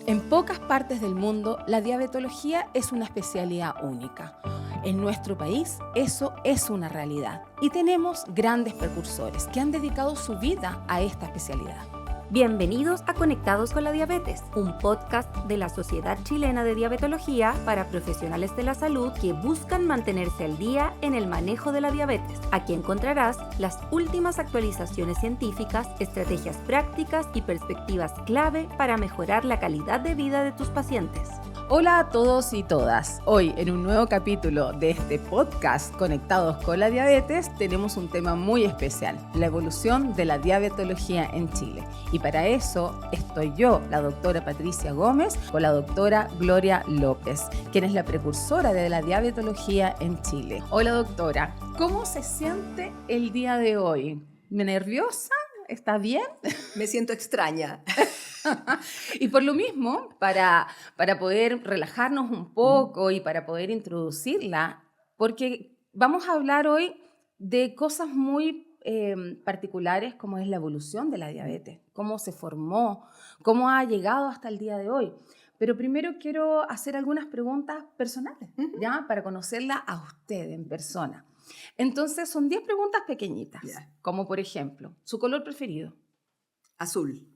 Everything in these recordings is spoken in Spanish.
En pocas partes del mundo, la diabetología es una especialidad única. En nuestro país, eso es una realidad. Y tenemos grandes precursores que han dedicado su vida a esta especialidad. Bienvenidos a Conectados con la Diabetes, un podcast de la Sociedad Chilena de Diabetología para profesionales de la salud que buscan mantenerse al día en el manejo de la diabetes. Aquí encontrarás las últimas actualizaciones científicas, estrategias prácticas y perspectivas clave para mejorar la calidad de vida de tus pacientes. Hola a todos y todas. Hoy, en un nuevo capítulo de este podcast Conectados con la Diabetes, tenemos un tema muy especial, la evolución de la diabetología en Chile. Y para eso estoy yo, la doctora Patricia Gómez, con la doctora Gloria López, quien es la precursora de la diabetología en Chile. Hola doctora, ¿cómo se siente el día de hoy? ¿Nerviosa? ¿Está bien? Me siento extraña. Y por lo mismo, para poder relajarnos un poco y para poder introducirla, porque vamos a hablar hoy de cosas muy particulares como es la evolución de la diabetes, cómo se formó, cómo ha llegado hasta el día de hoy. Pero primero quiero hacer algunas preguntas personales, ¿ya? Para conocerla a usted en persona. Entonces, son 10 preguntas pequeñitas, como por ejemplo, ¿su color preferido? Azul.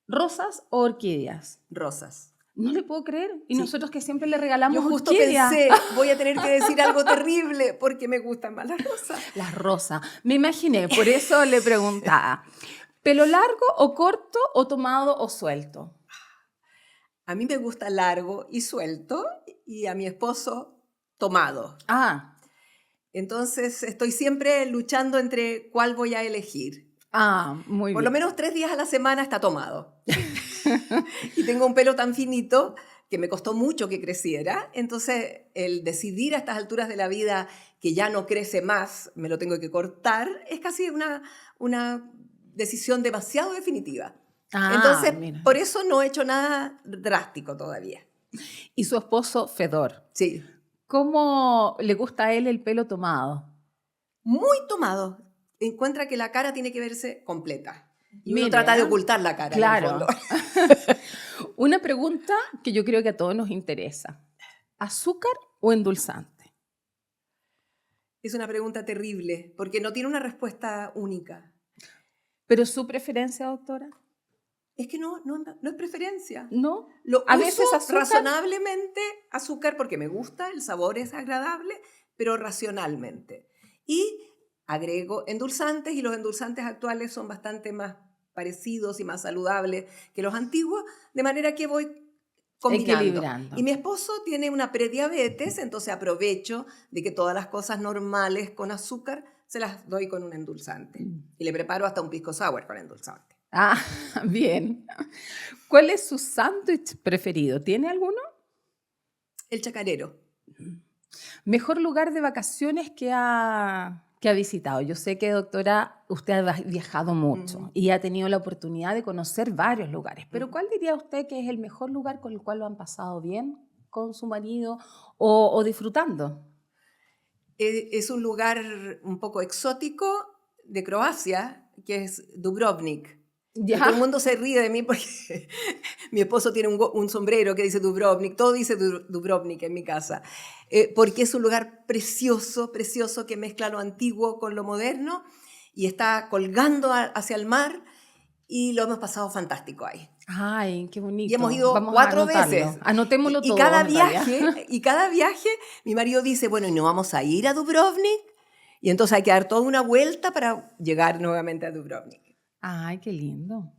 ¿Rosas o orquídeas? Rosas. No le puedo creer. Y Sí. nosotros que siempre le regalamos Yo justo orquídeas. pensé, voy a tener que decir algo terrible porque me gustan más las rosas. Las rosas. Me imaginé, por eso le preguntaba. ¿Pelo largo o corto o tomado o suelto? A mí me gusta largo y suelto y a mi esposo tomado. Ah, Entonces estoy siempre luchando entre cuál voy a elegir. muy Por bien. lo menos 3 días a la semana está tomado. Y tengo un pelo tan finito que me costó mucho que creciera. Entonces, el decidir a estas alturas de la vida que ya no crece más, me lo tengo que cortar, es casi una decisión demasiado definitiva. Entonces, Mira. por eso no he hecho nada drástico todavía. Y su esposo, Fedor. Sí, ¿Cómo le gusta a él el pelo tomado? muy tomado. Encuentra que la cara tiene que verse completa. Y uno Mire, trata de ocultar la cara, claro. en el fondo. Una pregunta que yo creo que a todos nos interesa. ¿Azúcar o endulzante? Es una pregunta terrible, porque no tiene una respuesta única. ¿Pero su preferencia, doctora? Es que no es preferencia. ¿No? Lo A uso veces azúcar. razonablemente azúcar porque me gusta, el sabor es agradable, pero racionalmente. Y agrego endulzantes y los endulzantes actuales son bastante más parecidos y más saludables que los antiguos, de manera que voy combinando. Equilibrando. Y mi esposo tiene una prediabetes, entonces aprovecho de que todas las cosas normales con azúcar se las doy con un endulzante. Y le preparo hasta un pisco sour con endulzante. Bien. ¿Cuál es su sándwich preferido? ¿Tiene alguno? El chacarero. ¿Mejor lugar de vacaciones que ha visitado? Yo sé que, doctora, usted ha viajado mucho y ha tenido la oportunidad de conocer varios lugares, pero ¿cuál diría usted que es el mejor lugar con el cual lo han pasado bien con su marido o disfrutando? Es un lugar un poco exótico de Croacia, que es Dubrovnik. Ya. Y todo el mundo se ríe de mí porque mi esposo tiene un sombrero que dice Dubrovnik, todo dice Dubrovnik en mi casa, porque es un lugar precioso, precioso que mezcla lo antiguo con lo moderno y está colgando hacia el mar y lo hemos pasado fantástico ahí. Ay, qué bonito. Y hemos ido Vamos 4 a anotarlo. veces. Anotémoslo Y todo. cada en realidad. viaje, mi marido dice, bueno, ¿y no vamos a ir a Dubrovnik? Y entonces hay que dar toda una vuelta para llegar nuevamente a Dubrovnik. Ay, qué lindo.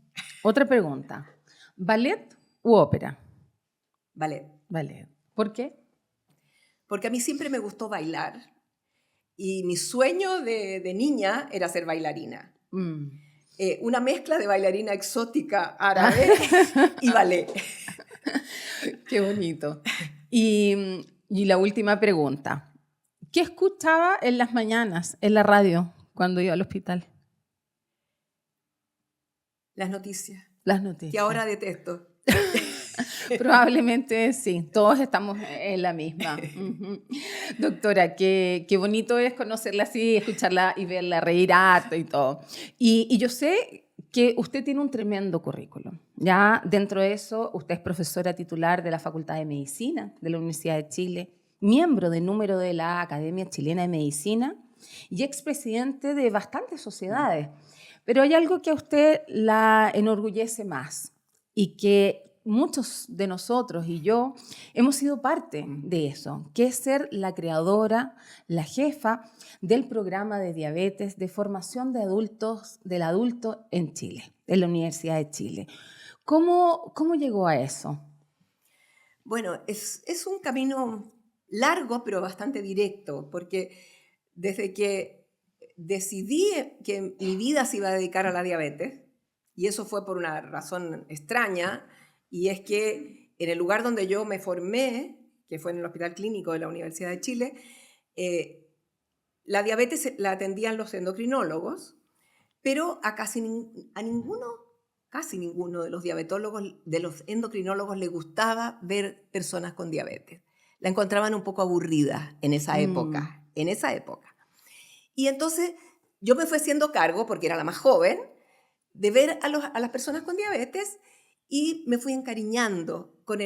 Otra pregunta. ¿Ballet u ópera? Ballet. Ballet. ¿Por qué? Porque a mí siempre me gustó bailar y mi sueño de niña era ser bailarina. Una mezcla de bailarina exótica árabe y ballet. Qué bonito. Y la última pregunta. ¿Qué escuchaba en las mañanas en la radio cuando iba al hospital? Las noticias. Las noticias. Que ahora detesto. Probablemente sí, todos estamos en la misma. Doctora, qué bonito es conocerla así, escucharla y verla reír harto y todo. Y yo sé que usted tiene un tremendo currículum, Ya dentro de eso, usted es profesora titular de la Facultad de Medicina de la Universidad de Chile, miembro de número de la Academia Chilena de Medicina y expresidente de bastantes sociedades. Pero hay algo que a usted la enorgullece más y que muchos de nosotros y yo hemos sido parte de eso, que es ser la creadora, la jefa del programa de diabetes de formación de adultos, del adulto en Chile, en la Universidad de Chile. ¿Cómo llegó a eso? Bueno, es un camino largo, pero bastante directo, porque desde que decidí que mi vida se iba a dedicar a la diabetes, y eso fue por una razón extraña, y es que en el lugar donde yo me formé, que fue en el Hospital Clínico de la Universidad de Chile, la diabetes la atendían los endocrinólogos, pero casi ninguno de los diabetólogos, de los endocrinólogos, le gustaba ver personas con diabetes. La encontraban un poco aburrida en esa época. Y entonces yo me fui haciendo cargo, porque era la más joven, de ver a las personas con diabetes, y me fui encariñando con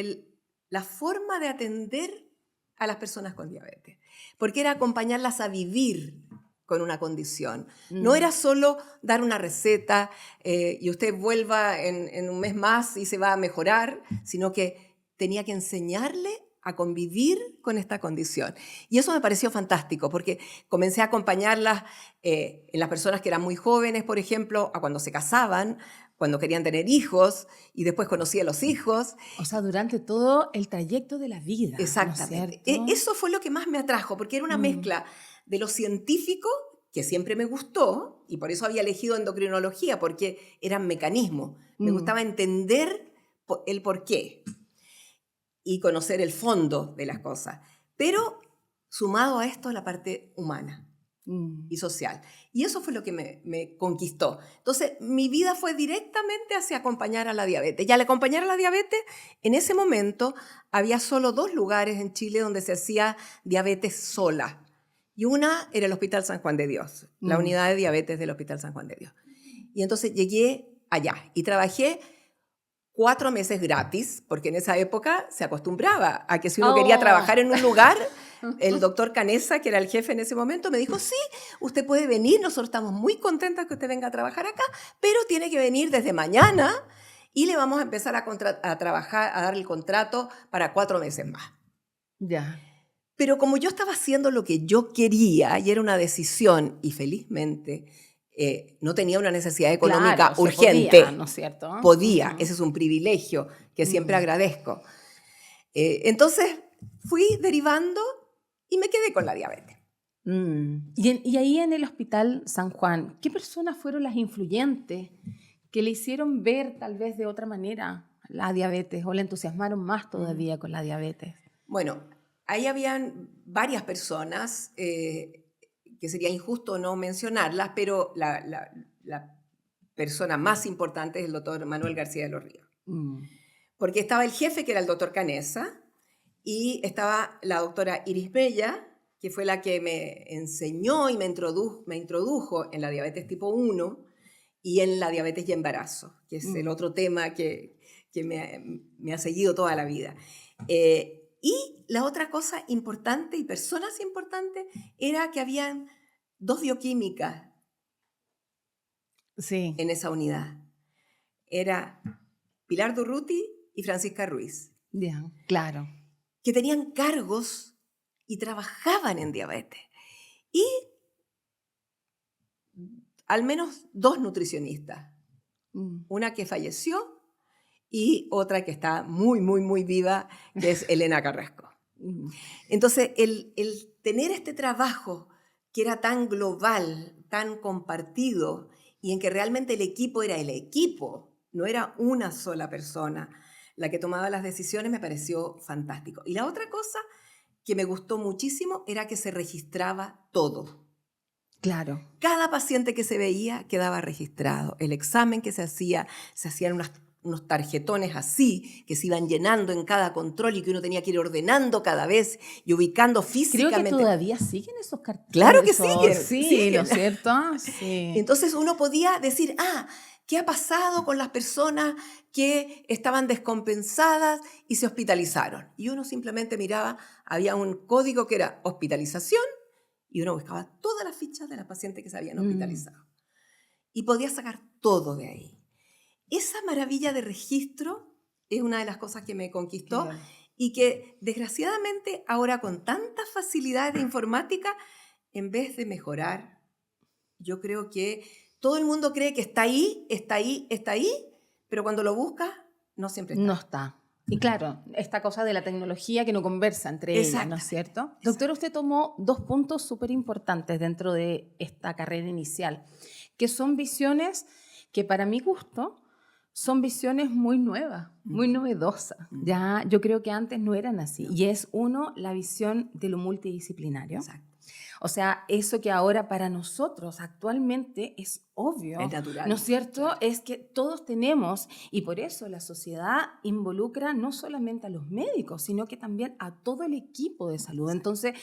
la forma de atender a las personas con diabetes, porque era acompañarlas a vivir con una condición. No era solo dar una receta y usted vuelva en un mes más y se va a mejorar, sino que tenía que enseñarle a convivir con esta condición. Y eso me pareció fantástico, porque comencé a acompañarlas en las personas que eran muy jóvenes, por ejemplo, a cuando se casaban, cuando querían tener hijos, y después conocí a los hijos. O sea, durante todo el trayecto de la vida. Exactamente. ¿No es cierto? Eso fue lo que más me atrajo, porque era una mezcla de lo científico, que siempre me gustó, y por eso había elegido endocrinología, porque eran mecanismos. Me gustaba entender el porqué y conocer el fondo de las cosas. Pero sumado a esto, la parte humana y social. Y eso fue lo que me conquistó. Entonces, mi vida fue directamente hacia acompañar a la diabetes. Y al acompañar a la diabetes, en ese momento, había solo 2 lugares en Chile donde se hacía diabetes sola. Y una era el Hospital San Juan de Dios, la unidad de diabetes del Hospital San Juan de Dios. Y entonces llegué allá y trabajé 4 meses gratis, porque en esa época se acostumbraba a que si uno quería trabajar en un lugar, el doctor Canesa, que era el jefe en ese momento, me dijo, sí, usted puede venir, nosotros estamos muy contentos que usted venga a trabajar acá, pero tiene que venir desde mañana y le vamos a empezar a trabajar, a dar el contrato para 4 meses más. Ya. Pero como yo estaba haciendo lo que yo quería y era una decisión, y felizmente no tenía una necesidad económica urgente. Podía, ¿no es cierto? Podía, ese es un privilegio que siempre agradezco. Entonces fui derivando y me quedé con la diabetes. Y ahí en el Hospital San Juan, ¿qué personas fueron las influyentes que le hicieron ver tal vez de otra manera la diabetes o le entusiasmaron más todavía con la diabetes? Bueno, ahí habían varias personas, que sería injusto no mencionarlas, pero la persona más importante es el doctor Manuel García de los Ríos. Porque estaba el jefe, que era el doctor Canesa, y estaba la doctora Iris Bella, que fue la que me enseñó y me introdujo en la diabetes tipo 1 y en la diabetes y embarazo, que es el otro tema que me ha seguido toda la vida. Y la otra cosa importante y personas importantes era que habían 2 bioquímicas en esa unidad. Era Pilar Durruti y Francisca Ruiz. Ya, claro. Que tenían cargos y trabajaban en diabetes. Y al menos 2 nutricionistas. Una que falleció y otra que está muy, muy, muy viva, que es Elena Carrasco. Entonces, el tener este trabajo que era tan global, tan compartido, y en que realmente el equipo era el equipo, no era una sola persona la que tomaba las decisiones, me pareció fantástico. Y la otra cosa que me gustó muchísimo era que se registraba todo. Claro. Cada paciente que se veía quedaba registrado. El examen que se hacían unos tarjetones así, que se iban llenando en cada control y que uno tenía que ir ordenando cada vez y ubicando físicamente. Creo que todavía siguen esos cartones. Claro que siguen. Sí, ¿no es cierto? Sí. Entonces uno podía decir, ¿Qué ha pasado con las personas que estaban descompensadas y se hospitalizaron? Y uno simplemente miraba, había un código que era hospitalización y uno buscaba todas las fichas de las pacientes que se habían hospitalizado. Y podía sacar todo de ahí. Esa maravilla de registro es una de las cosas que me conquistó. Claro. Y que desgraciadamente ahora con tantas facilidades de informática, en vez de mejorar, yo creo que todo el mundo cree que está ahí, pero cuando lo busca, no siempre está. No está. Y claro, esta cosa de la tecnología que no conversa entre ellas, ¿no es cierto? Doctora, usted tomó 2 puntos súper importantes dentro de esta carrera inicial, que son visiones que para mi gusto son visiones muy nuevas, muy novedosas. Ya, yo creo que antes no eran así. Y es la visión de lo multidisciplinario. Exacto. O sea, eso que ahora para nosotros actualmente es obvio, Es natural. ¿no es cierto? Claro. Es que todos tenemos, y por eso la sociedad involucra no solamente a los médicos, sino que también a todo el equipo de salud. Entonces,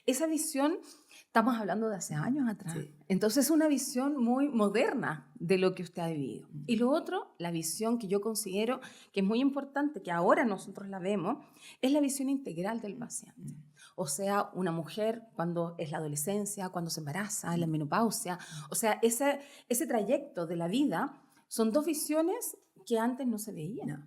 esa visión, estamos hablando de hace años atrás. Sí. Entonces, es una visión muy moderna de lo que usted ha vivido. Y lo otro, la visión que yo considero que es muy importante, que ahora nosotros la vemos, es la visión integral del paciente. O sea, una mujer cuando es la adolescencia, cuando se embaraza, la menopausia. O sea, ese trayecto de la vida son 2 visiones que antes no se veían. No.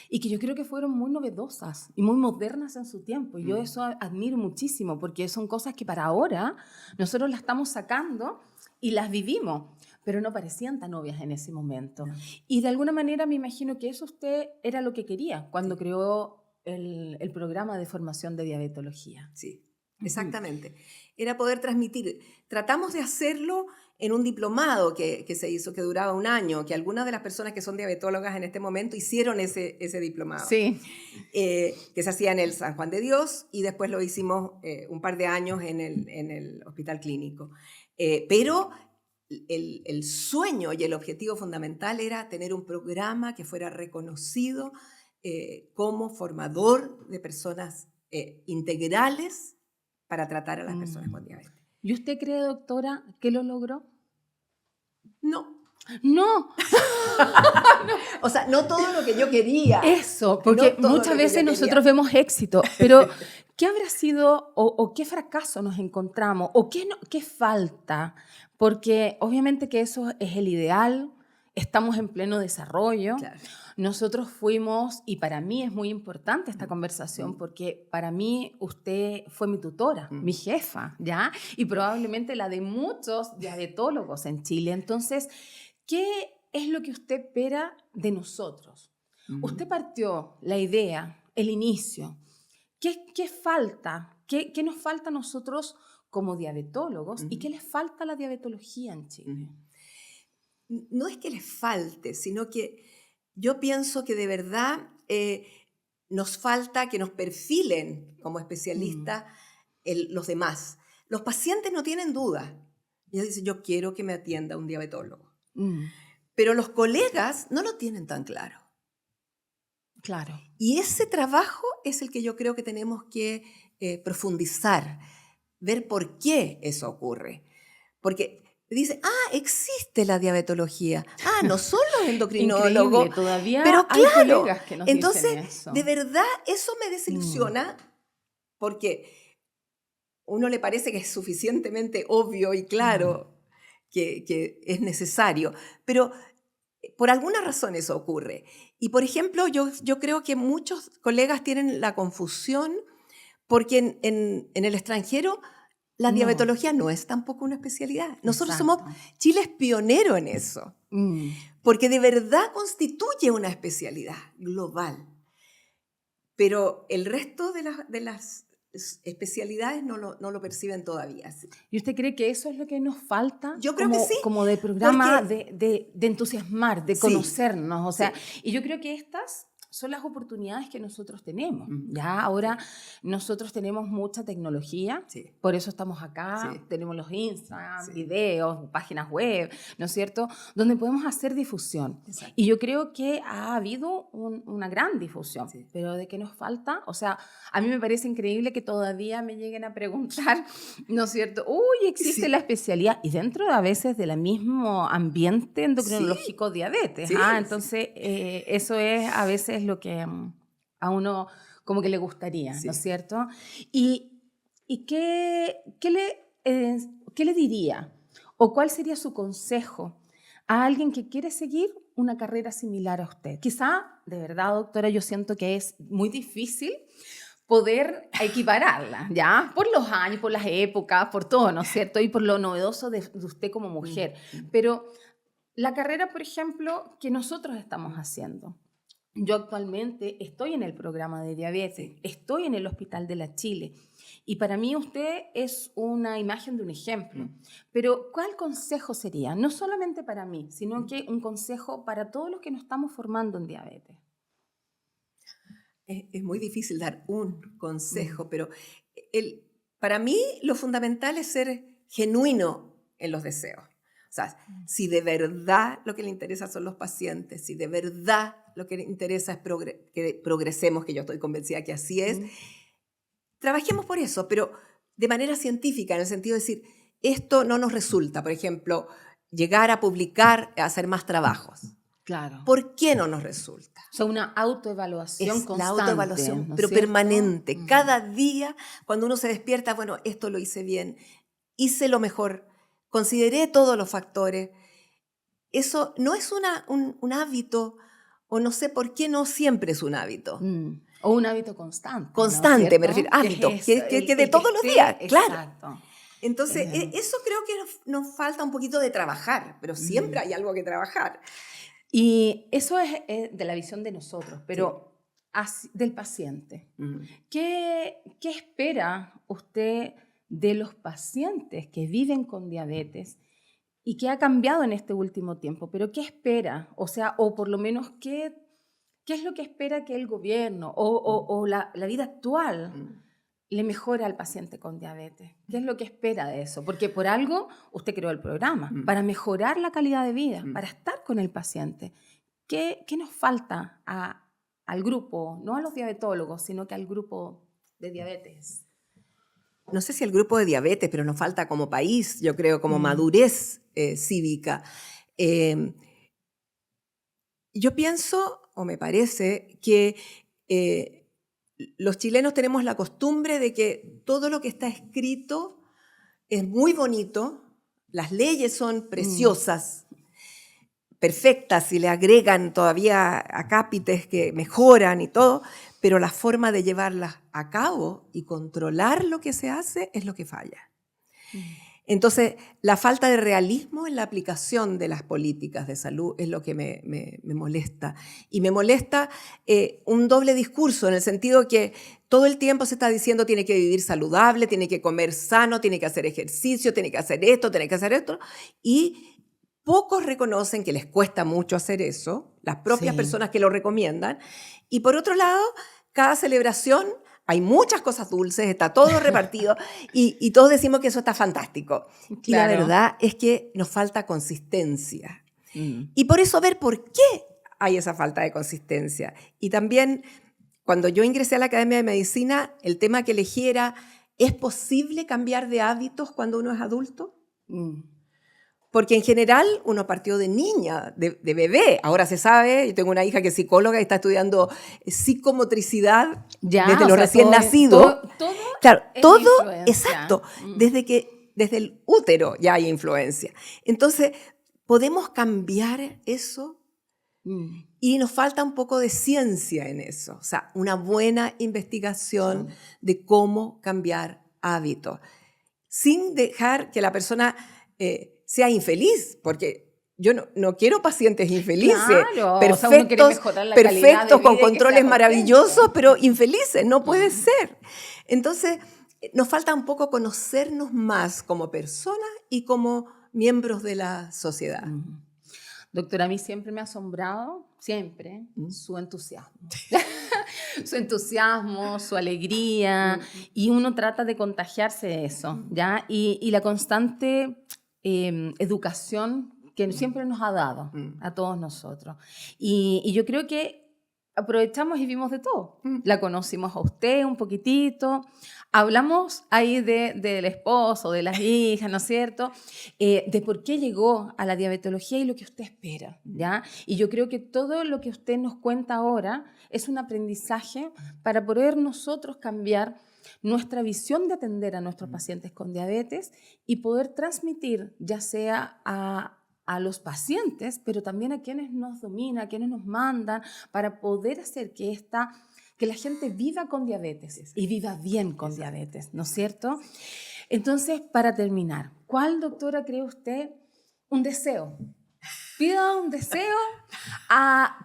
Y que yo creo que fueron muy novedosas y muy modernas en su tiempo. Y yo eso admiro muchísimo porque son cosas que para ahora nosotros las estamos sacando y las vivimos, pero no parecían tan obvias en ese momento. No. Y de alguna manera me imagino que eso usted era lo que quería cuando creó el programa de formación de diabetología. Sí, exactamente. Era poder transmitir. Tratamos de hacerlo en un diplomado que se hizo, que duraba 1 año, que algunas de las personas que son diabetólogas en este momento hicieron ese diplomado. Sí. Que se hacía en el San Juan de Dios y después lo hicimos un par de años en el Hospital Clínico. Pero el sueño y el objetivo fundamental era tener un programa que fuera reconocido como formador de personas integrales para tratar a las personas con diabetes. ¿Y usted cree, doctora, que lo logró? No. No. O sea, no todo lo que yo quería. Eso, porque No todo muchas lo que veces yo nosotros quería. vemos éxito, pero ¿qué habrá sido o qué fracaso nos encontramos o qué falta? Porque obviamente que eso es el ideal, estamos en pleno desarrollo. Claro. Nosotros fuimos, y para mí es muy importante esta conversación, porque para mí usted fue mi tutora, mi jefa, ¿ya? Y probablemente la de muchos diabetólogos en Chile. Entonces, ¿qué es lo que usted espera de nosotros? Usted partió la idea, el inicio. ¿Qué falta? ¿Qué nos falta a nosotros como diabetólogos? ¿Y qué les falta a la diabetología en Chile? No es que les falte, sino que yo pienso que de verdad nos falta que nos perfilen como especialistas los demás. Los pacientes no tienen duda. Ellos dicen, yo quiero que me atienda un diabetólogo. Pero los colegas no lo tienen tan claro. Claro. Y ese trabajo es el que yo creo que tenemos que profundizar, ver por qué eso ocurre. Porque dice, existe la diabetología. No son los endocrinólogos. Increíble, todavía pero hay claro, colegas que nos entonces, dicen eso. de verdad, eso me desilusiona porque uno le parece que es suficientemente obvio y claro que es necesario. Pero por alguna razón eso ocurre. Y, por ejemplo, yo creo que muchos colegas tienen la confusión porque en el extranjero la diabetología no es tampoco una especialidad. Nosotros Chile es pionero en eso, porque de verdad constituye una especialidad global. Pero el resto de las especialidades no lo perciben todavía. ¿Sí? ¿Y usted cree que eso es lo que nos falta? Yo creo que sí. Como de programa porque, de entusiasmar, de conocernos. O sea, y yo creo que estas son las oportunidades que nosotros tenemos. Ya ahora nosotros tenemos mucha tecnología, Sí. por eso estamos acá, Sí. tenemos los Instagram, Sí. videos, páginas web, ¿no es cierto?, donde podemos hacer difusión. Exacto. Y yo creo que ha habido una gran difusión, Sí. pero de qué nos falta, o sea, a mí me parece increíble que todavía me lleguen a preguntar, ¿no es cierto?, uy, existe Sí. la especialidad, y dentro a veces del mismo ambiente endocrinológico diabetes. Sí, Entonces, eso es a veces lo que a uno como que le gustaría, Sí. ¿no es cierto? ¿Y qué le diría? ¿O cuál sería su consejo a alguien que quiere seguir una carrera similar a usted? Quizá, de verdad, doctora, yo siento que es muy difícil poder equipararla, ¿ya? Por los años, por las épocas, por todo, ¿no es cierto? Y por lo novedoso de usted como mujer. Pero la carrera, por ejemplo, que nosotros estamos haciendo. Yo actualmente estoy en el programa de diabetes, estoy en el Hospital de la Chile, y para mí usted es una imagen de un ejemplo. Pero, ¿cuál consejo sería? No solamente para mí, sino que un consejo para todos los que nos estamos formando en diabetes. Es muy difícil dar un consejo, pero para mí lo fundamental es ser genuino en los deseos. O sea, si de verdad lo que le interesa son los pacientes, si de verdad lo que le interesa es que progresemos, que yo estoy convencida que así es, trabajemos por eso, pero de manera científica, en el sentido de decir, esto no nos resulta, por ejemplo, llegar a publicar, a hacer más trabajos. Claro. ¿Por qué no nos resulta? O sea, una autoevaluación Es constante. la autoevaluación, ¿no es pero cierto? permanente. Cada día, cuando uno se despierta, bueno, esto lo hice bien, hice lo mejor, consideré todos los factores. Eso no es un hábito, o no sé por qué no siempre es un hábito. O un hábito constante. Constante, ¿no? me refiero, hábito, Que que de todos los días, claro. Exacto. Entonces, eso creo que nos falta un poquito de trabajar, pero siempre hay algo que trabajar. Y eso es de la visión de nosotros, pero del paciente. ¿Qué espera usted de los pacientes que viven con diabetes y que ha cambiado en este último tiempo? ¿Pero qué espera? O sea, o por lo menos, ¿qué es lo que espera que el gobierno o la vida actual le mejora al paciente con diabetes? ¿Qué es lo que espera de eso? Porque por algo usted creó el programa, para mejorar la calidad de vida, para estar con el paciente. ¿Qué nos falta al grupo, no a los diabetólogos, sino que al grupo de diabetes? No sé si al grupo de diabetes, pero nos falta como país, yo creo, como madurez cívica. Yo pienso, o me parece, que los chilenos tenemos la costumbre de que todo lo que está escrito es muy bonito, las leyes son preciosas, perfectas, y le agregan todavía acápites que mejoran y todo, pero la forma de llevarlas a cabo y controlar lo que se hace es lo que falla. Entonces, la falta de realismo en la aplicación de las políticas de salud es lo que me molesta. Y me molesta un doble discurso, en el sentido que todo el tiempo se está diciendo tiene que vivir saludable, tiene que comer sano, tiene que hacer ejercicio, tiene que hacer esto, tiene que hacer esto. Y pocos reconocen que les cuesta mucho hacer eso, las propias personas que lo recomiendan. Y por otro lado, cada celebración hay muchas cosas dulces, está todo repartido y todos decimos que eso está fantástico. Claro. Y la verdad es que nos falta consistencia. Y por eso ver por qué hay esa falta de consistencia. Y también, cuando yo ingresé a la Academia de Medicina, el tema que elegí era, ¿es posible cambiar de hábitos cuando uno es adulto? Porque en general uno partió de niña, de bebé. Ahora se sabe, yo tengo una hija que es psicóloga y está estudiando psicomotricidad desde lo recién nacido. Todo claro, es todo, influencia. Exacto. Desde el útero ya hay influencia. Entonces, ¿podemos cambiar eso? Y nos falta un poco de ciencia en eso. O sea, una buena investigación de cómo cambiar hábitos. Sin dejar que la persona sea infeliz, porque yo no quiero pacientes infelices, claro, perfectos, o sea, uno quiere mejorar la calidad de vida con y que controles sea maravillosos, contento. pero infelices, no puede ser. Entonces, nos falta un poco conocernos más como personas y como miembros de la sociedad. Doctora, a mí siempre me ha asombrado, siempre, su entusiasmo. Su entusiasmo, su alegría, y uno trata de contagiarse de eso, ¿ya? Y la constante educación que siempre nos ha dado a todos nosotros. Y yo creo que aprovechamos y vimos de todo. La conocimos a usted un poquitito, hablamos ahí del esposo, de las hijas, ¿no es cierto? De por qué llegó a la diabetología y lo que usted espera, ¿ya? Y yo creo que todo lo que usted nos cuenta ahora es un aprendizaje para poder nosotros cambiar nuestra visión de atender a nuestros pacientes con diabetes y poder transmitir, ya sea a los pacientes, pero también a quienes nos dominan, a quienes nos mandan, para poder hacer que la gente viva con diabetes y viva bien con diabetes, ¿no es cierto? Entonces, para terminar, ¿cuál, doctora, cree usted un deseo? Pida un deseo,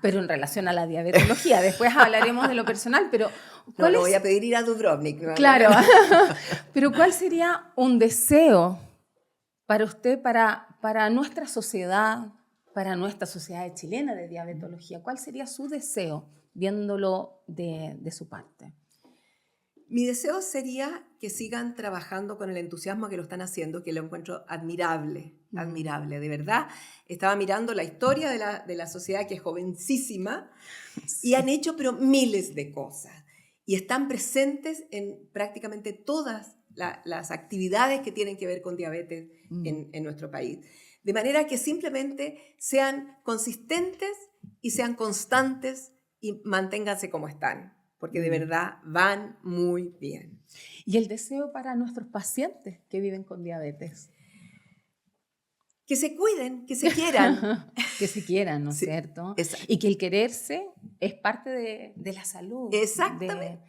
pero en relación a la diabetología. Después hablaremos de lo personal, pero no, lo voy a pedir ir a Dubrovnik. ¿No? Claro, pero ¿cuál sería un deseo para usted, para nuestra sociedad chilena de diabetología? ¿Cuál sería su deseo, viéndolo de su parte? Mi deseo sería que sigan trabajando con el entusiasmo que lo están haciendo, que lo encuentro admirable, admirable, de verdad. Estaba mirando la historia de la sociedad, que es jovencísima, y han hecho pero miles de cosas. Y están presentes en prácticamente todas las actividades que tienen que ver con diabetes en nuestro país. De manera que simplemente sean consistentes y sean constantes y manténganse como están, porque de verdad van muy bien. ¿Y el deseo para nuestros pacientes que viven con diabetes? Que se cuiden, que se quieran. Que se quieran, ¿no es cierto? Exacto. Y que el quererse es parte de la salud. Exactamente.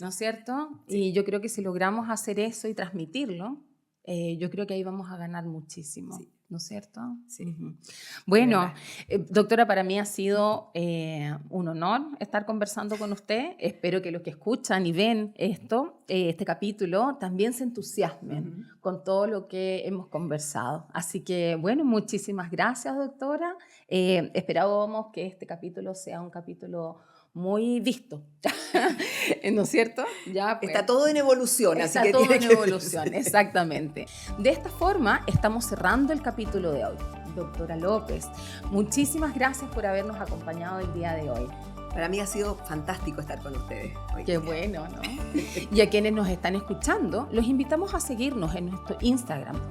¿No es cierto? Sí. Y yo creo que si logramos hacer eso y transmitirlo, yo creo que ahí vamos a ganar muchísimo. Sí. ¿No es cierto? Sí. Bueno, doctora, para mí ha sido un honor estar conversando con usted. Espero que los que escuchan y ven este capítulo, también se entusiasmen con todo lo que hemos conversado. Así que, bueno, muchísimas gracias, doctora. Esperábamos que este capítulo sea un capítulo muy visto, ¿no es cierto? Ya, pues, está todo en evolución. Está así que todo en que evolución, exactamente. De esta forma, estamos cerrando el capítulo de hoy. Doctora López, muchísimas gracias por habernos acompañado el día de hoy. Para mí ha sido fantástico estar con ustedes hoy. Qué bueno, ¿no? Y a quienes nos están escuchando, los invitamos a seguirnos en nuestro Instagram,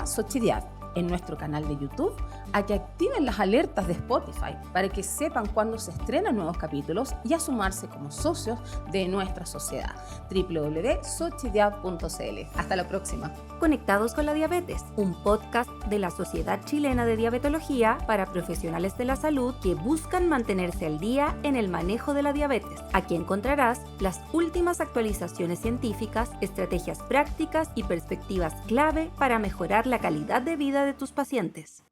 @Xochidiab, en nuestro canal de YouTube, a que activen las alertas de Spotify para que sepan cuándo se estrenan nuevos capítulos y a sumarse como socios de nuestra sociedad. www.xochidiab.cl. Hasta la próxima. Conectados con la Diabetes, un podcast de la Sociedad Chilena de Diabetología para profesionales de la salud que buscan mantenerse al día en el manejo de la diabetes. Aquí encontrarás las últimas actualizaciones científicas, estrategias prácticas y perspectivas clave para mejorar la calidad de vida de tus pacientes.